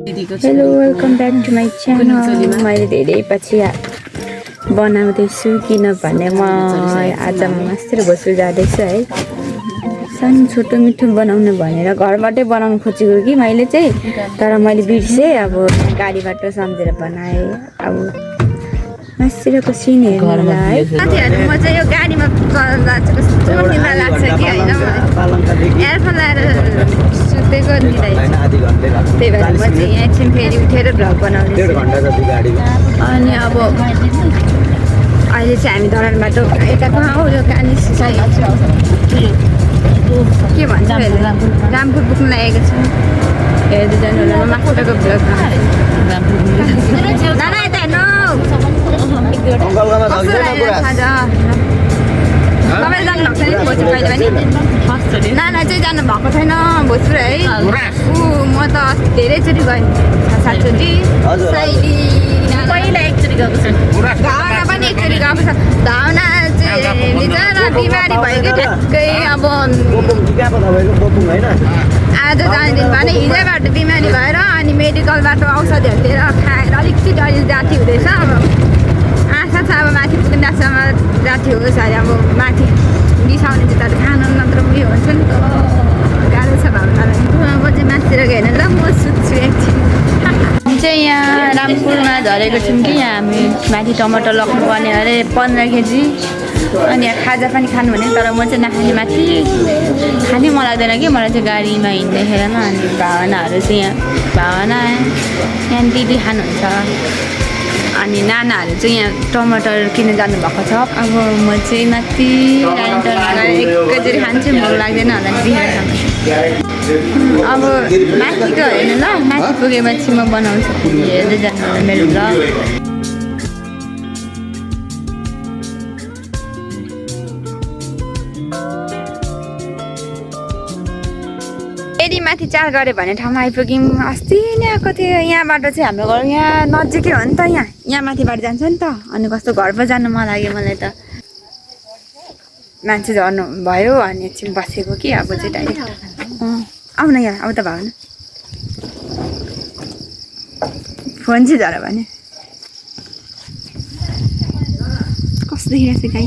Hello welcome back to my channel. मैले धेरै पछि बनाउँदैछु किनभने म आज मस्तिर बस्छु जाँदैछु है। सानो छोटो मिठो बनाउनु भनेर घरबाटै बनाउनु खोजेको कि मैले चाहिँ, तर मैले बिर्सेँ। अब गाडीबाट सम्झेर बनाएँ। अब मस्तिरको सिन हेर्नुलाई है साथीहरू, म चाहिँ यो गाडीमा कस्तो निदा लाग्छ कि होइन, एयरफोन लगाएर सुतेको निदा। त्यही भएर म चाहिँ यहाँ एकछिन फेरि उठेर भ्लग बनाउँदैछु। अनि अब अहिले चाहिँ हामी धरान बाटो यता कहाँ हो यो कानी के भन्छ रामपुर पुग्न लागेको छ। हेर्दै जानु होला। म माथिको भ्लग नाना यता हेर्नु। तपाईँ जानु भएको छैन भोजपुर कहिले पनि? नाना चाहिँ जानु भएको छैन भोजपुर है। म त धेरैचोटि गएँ, 7-8चोटि। पहिला एकचोटि गएको छ। धावना पनि एकचोटि गएको छ। धावना चाहिँ बिमारी भयो कि ठ्याक्कै। अब आज जाने दिन भने हिजोबाट बिमारी भएर अनि मेडिकलबाट औषधिहरू लिएर खाएर अलिकति अहिले जाती हुँदैछ। अब आशा छ अब माथि पुग्नेसम्म जाती होस् अरे। अब माथि बिसाउने जुत्ताहरू खानु नत्र उयो हुन्छ नि त, गाह्रो छ भावनालाई। अब चाहिँ माथितिर गयो भने ल म सुत्छु एकछिन। चाहिँ यहाँ रामपुरमा झरेको छौँ कि यहाँ हामी माथि टमाटर लग्नु पर्ने अरे 15 केजी। अनि यहाँ खाजा पनि खानु भने, तर म चाहिँ नखाने। माथि खाने मन लाग्दैन कि मलाई चाहिँ गाडीमा हिँड्दाखेरि। अनि भावनाहरू चाहिँ यहाँ यहाँ दिदी खानुहुन्छ। अनि नानाहरू चाहिँ यहाँ टमाटर किन्न जानुभएको छ। अब म चाहिँ माथि एकैचोटि खान्छु, भोक लाग्दैन होला बिहान। अब माथिको होइन ल, माथि पुगेपछि म बनाउँछु। हेर्दै जानु होला मेरो भ्लग। फेरि माथि 4 गऱ्यो भने ठाउँमा आइपुग्यौँ। अस्ति नै आएको थियो। यहाँबाट चाहिँ हाम्रो घर यहाँ नजिकै हो नि त। यहाँ माथिबाट जान्छ नि त। अनि कस्तो घर पो जानु मन लाग्यो मलाई त। मान्छे झर्नु भयो अनि एकछिन बसेको कि अब चाहिँ डाइरेक्ट आउन यहाँ अब त भावना फोन चाहिँ झर भने कस्तो देखिरहेको छ गाई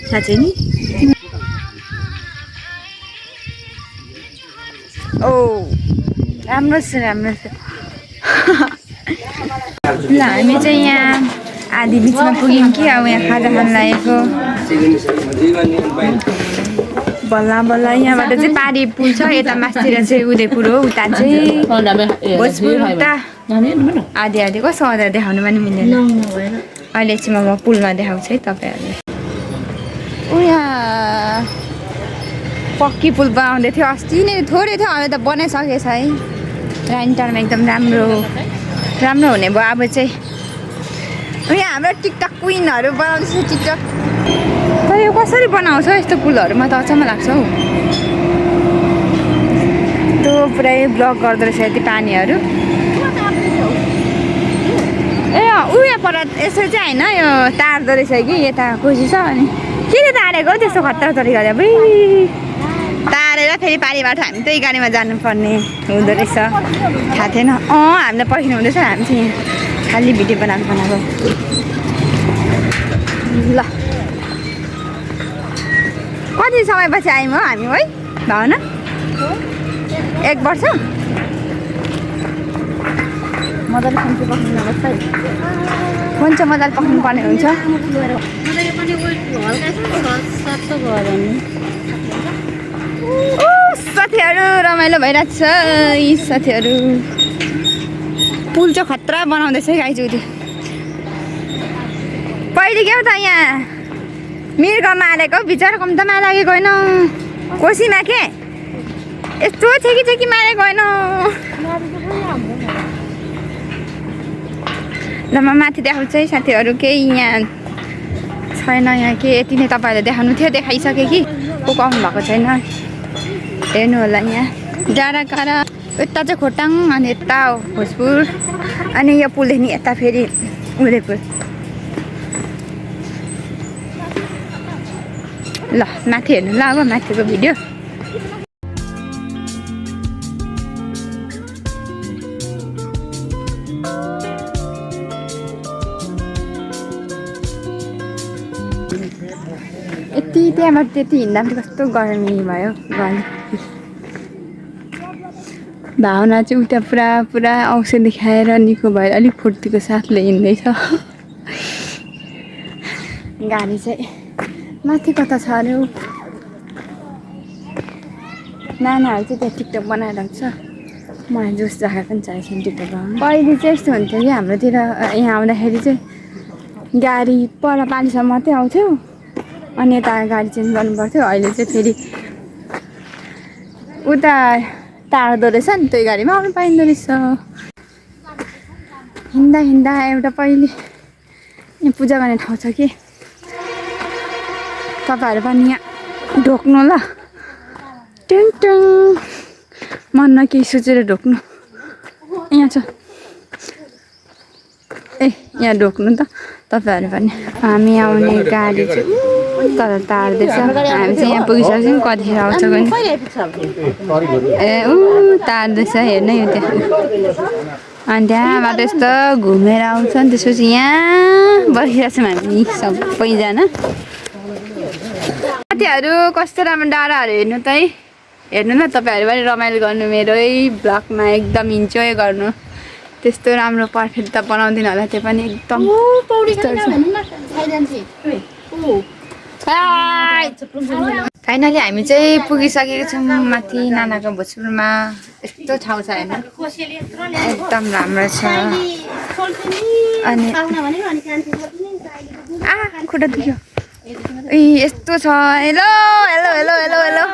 साँच्चै नि। ओ राम्रो छ राम्रो छ। ल हामी चाहिँ यहाँ आधी बिचमा पुग्यौँ कि अब यहाँ खाजा खान लागेको। बल्ल बल्ल यहाँबाट चाहिँ पारी पुल छ। यता मासतिर चाहिँ उदयपुर हो, उता चाहिँ भोजपुर। उता आधी आधी कस्तो अँदा देखाउनु पनि मिल्दैन। अहिले चाहिँ म पुलमा देखाउँछु है तपाईँहरूले। ऊ यहाँ पक्की पुल बनाउँदै थियो अस्ति नै, थोरै थियो, अहिले त बनाइसकेछ है। रानीटारमा एकदम राम्रो राम्रो हुने भयो। अब चाहिँ यहाँ हाम्रो टिकटक क्विनहरू बनाउँदैछ टिकटक। तर यो कसरी बनाउँछ यस्तो पुलहरू? म त अचम्म लाग्छ हौ। त्यो पुरै ब्लक गर्दो रहेछ यति पानीहरू। ए उयो पर यसो चाहिँ होइन, यो तार्दो रहेछ कि यता खुसी छ। अनि किन तारेको त्यस्तो खतरा तरिकाले? अबुई तारेर फेरि पारीबाट हामी त्यही गाडीमा जानुपर्ने हुँदो रहेछ। थाहा थिएन। हामीलाई पर्खिनु हुँदैछ। हामी चाहिँ यहाँ खालि भिडियो बनाएको ल। कति समयपछि आयौँ हो हामी है भावना? 1 वर्ष। मजाले खान्छु पक्रिनुपर्छ है। हुन्छ मजाले पक्रिनु पर्ने हुन्छ। साथीहरू रमाइलो भइरहेको छ। यी साथीहरू पुल चाहिँ खतरा बनाउँदैछ है गाई चौधी। पहिले के हो त यहाँ मृगमा हालेको बिचरा कम त लागेको होइन। कोसीमा के यस्तो छेकी मारेको होइन। ल म माथि देखाउँछु है साथीहरू। केही यहाँ छैन यहाँ के, यति नै तपाईँहरूले देखाउनु थियो, देखाइसकेँ कि को आउनु भएको छैन। हेर्नु होला यहाँ डाँडा काँडा। यता चाहिँ खोटाङ अनि यता भोजपुर। अनि यो पुलदेखि यता फेरि उदयपुर। ल माथि हेर्नु ल अब माथिको भिडियो। यहाँबाट त्यति हिँड्दा पनि कस्तो गर्मी भयो गली भावना चाहिँ उता पुरा पुरा औषधि खाएर निको भएर अलिक फुर्तीको साथले हिँड्दैछ गाडी चाहिँ माथि कता छ अरे नानाहरू चाहिँ त्यहाँ टिकटक बनाएर राख्छ मलाई जोस राखेर पनि चाहिएको छैन टिकटक बनाउनु पहिले चाहिँ यस्तो हुन्थ्यो कि हाम्रोतिर यहाँ आउँदाखेरि चाहिँ गाडी पर पालिसम्म मात्रै आउँथ्यो अनि यता गाडी चेन्ज गर्नुपर्थ्यो अहिले चाहिँ फेरि उता टाढ्दो रहेछ नि त्यही गाडीमा आउनु पाइँदो रहेछ हिँड्दा हिँड्दा एउटा पहिले यहाँ पूजा गर्ने ठाउँ छ कि तपाईँहरू पनि यहाँ ढोक्नु ल टिङ टिङ मनमा केही सोचेर ढोक्नु यहाँ छ ए यहाँ ढोक्नु त तपाईँहरू पनि हामी आउने गाडी चाहिँ तर तार्दैछ हामी चाहिँ यहाँ पुगिसक्छौँ कतिखेर आउँछ भने ए तार्दैछ हेर्नु यो त्यहाँ अनि त्यहाँबाट यस्तो घुमेर आउँछ नि त्यसपछि यहाँ बसिरहेको छौँ हामी सबैजना साथीहरू कस्तो राम्रो डाँडाहरू हेर्नु त है हेर्नु न तपाईँहरू पनि रमाइलो गर्नु मेरै ब्लगमा एकदम इन्जोय गर्नु त्यस्तो राम्रो पर्फेक्ट त बनाउँदिन होला त्यो पनि एकदम फाइनली हामी चाहिँ पुगिसकेको छौँ माथि नानाको भोजपुरमा यस्तो ठाउँ छ होइन एकदम राम्रो छ अनि खुट्टा दुख्यो ए यस्तो छ hello hello hello hello hello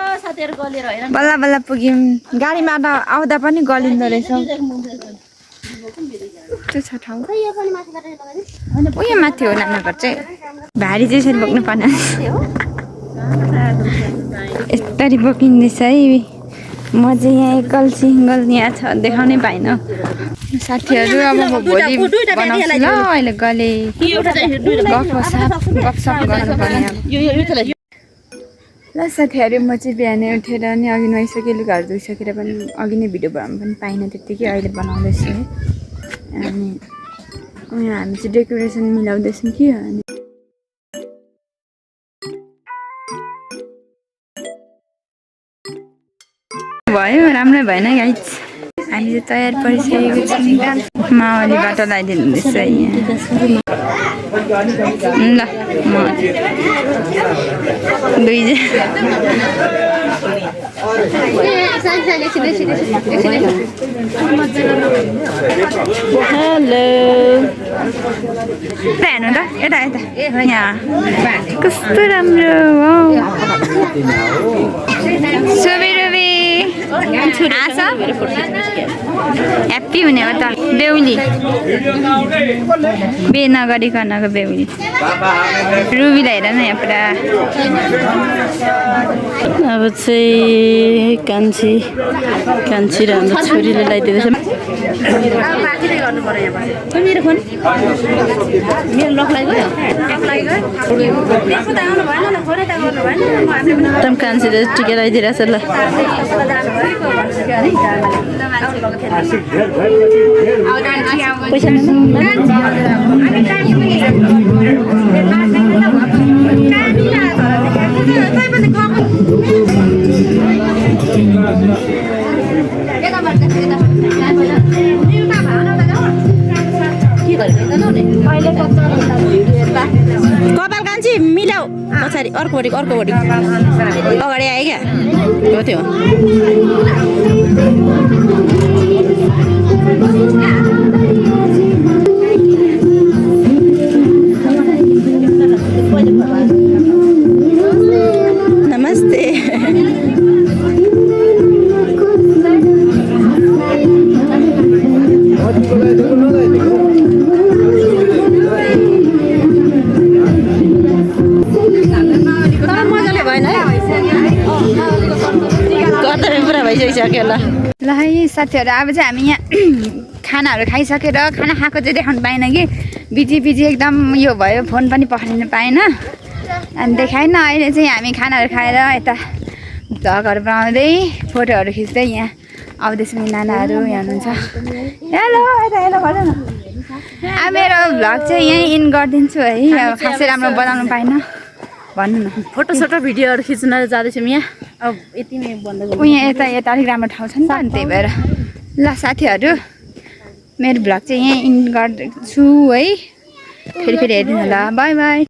बल्ल बल्ल पुग्यौँ गाडीमा आउँदा पनि गलिँदो रहेछ त्यो छ ठाउँ उयो माथि हो नानाघर चाहिँ भारी चाहिँ यसरी बोक्नु पर्ने यस्तरी बोकिँदैछ है म चाहिँ यहाँ एकल सिङ्गल यहाँ छ देखाउनै पाइनँ साथीहरू अब म भोलि बनाउँछु ल अहिले गले गफसफ गर्नुपर्ने ल साथीहरू म चाहिँ बिहानै उठेर नि अघि नुहाइसकेँ लुगाहरू धोइसकेर पनि अघि नै भिडियो बनाउनु पनि पाइनँ त्यत्तिकै अहिले बनाउँदैछु है अनि हामी चाहिँ डेकोरेसन मिलाउँदैछौँ कि अनि भयो राम्रै भएन गाइस हामी चाहिँ तयार परिसकेको छौँ मावली बाटो लगाइदिनु हुँदैछ यहाँ ल म हेलो हेर्नु त यता यता यहाँ कस्तो राम्रो सुबी रुबी ह्याप्पी हुने हो त बेहुली बे नगरिकनको बेहुली रुबीलाई हेर न यहाँ पुरा अब चाहिँ कान्छी र हाम्रो छोरीले लगाइदिँदैछ मेरो फोन मेरो लक लाग्यो एकदम कान्छीले टिका लगाइदिइरहेछ ल पैसा कपाल कान्छी मिलाऊ पछाडि अर्को अगाडि आयो क्या हो त्यो नमस्ते ल है साथीहरू अब चाहिँ हामी यहाँ खानाहरू खाइसकेर खाना खाएको चाहिँ देखाउनु पाएन कि बिजी एकदम यो भयो फोन पनि पठाउनु पाएन अनि देखाएन अहिले चाहिँ हामी खानाहरू खाएर यता भ्लगहरू बनाउँदै फोटोहरू खिच्दै यहाँ आउँदैछौँ नानाहरू यहाँ हुनुहुन्छ हेलो यता हेलो भन न अब मेरो भ्लग चाहिँ यहीँ इन गरिदिन्छु है अब खासै राम्रो बनाउनु पाएन भन्नु न फोटोसोटो भिडियोहरू खिच्न जाँदैछौँ यहाँ अब यतिमै बन्द ऊ यहाँ यता यता अलिक राम्रो ठाउँ छ नि त अनि त्यही भएर ल साथीहरू मेरो भ्लग चाहिँ यहीँ इन्ड गर्दैछु है फेरि हेरिदिनु होला बाई बाई